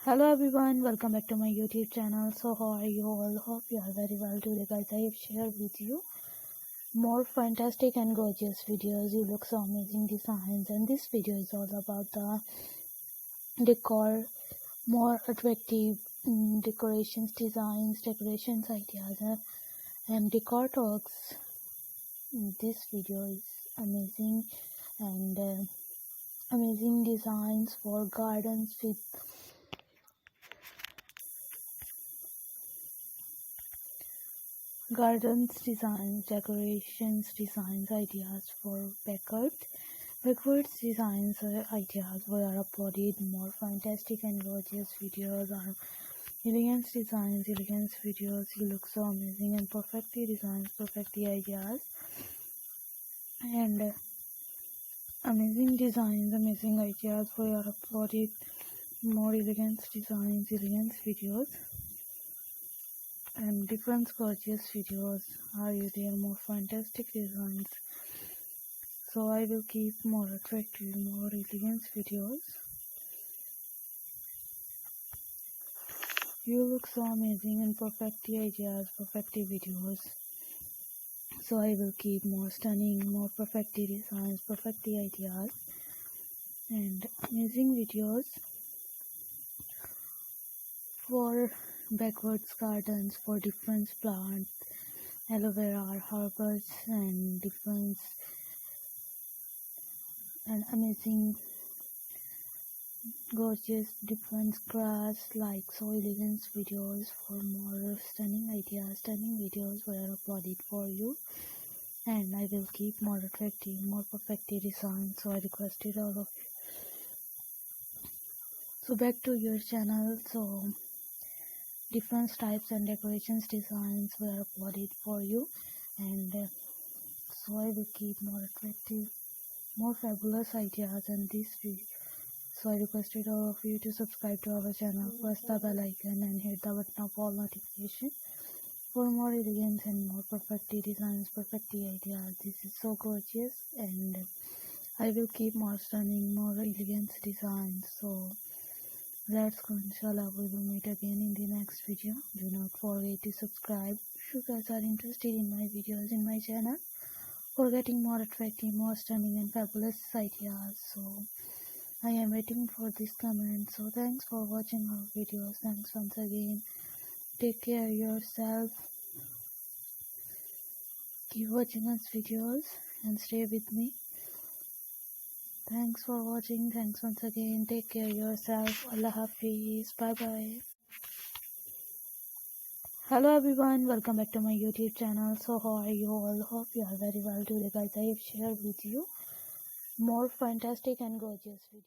Hello everyone, welcome back to my YouTube channel. So how are you all? Hope you are very well today, guys. I have shared with you more fantastic and gorgeous videos. You look so amazing designs, and this video is all about the decor, more attractive decorations, designs, decorations ideas, and decor talks. This video is amazing and amazing designs for gardens with gardens designs, decorations designs ideas for backwards designs ideas were uploaded. More fantastic and gorgeous videos are elegance designs, elegance videos. You look so amazing and perfectly designs, perfectly ideas, and amazing designs, amazing ideas were uploaded. More elegance designs, elegance videos, and different gorgeous videos are there. More fantastic designs, so I will keep more attractive, more elegant videos. You look so amazing and perfectly ideas, perfectly videos, so I will keep more stunning, more perfectly designs, perfectly ideas, and amazing videos for backwards gardens, for different plants, aloe vera, herbs, and different and amazing gorgeous different grass like so elegant videos. For more stunning ideas, stunning videos were uploaded for you, and I will keep more attractive, more perfectly designed, so I requested all of you. So back to your channel. So different types and decorations designs were uploaded for you, and so I will keep more attractive, more fabulous ideas in this video. So I requested all of you to subscribe to our channel, press the bell icon and hit the button of all notifications for more elegance and more perfectly designs, perfectly ideas. This is so gorgeous, and I will keep more stunning, more elegant designs. So let's go, inshallah. We will meet again in the next video. Do not forget to subscribe if you guys are interested in my videos in my channel for getting more attractive, more stunning and fabulous ideas. So I am waiting for this comment. So thanks for watching our videos. Thanks once again. Take care yourself. Keep watching us videos and stay with me. Thanks for watching. Thanks once again. Take care yourself. Allah Hafiz. Bye bye. Hello everyone, welcome back to my YouTube channel. So how are you all? Hope you are very well today, guys. I have shared with you more fantastic and gorgeous videos.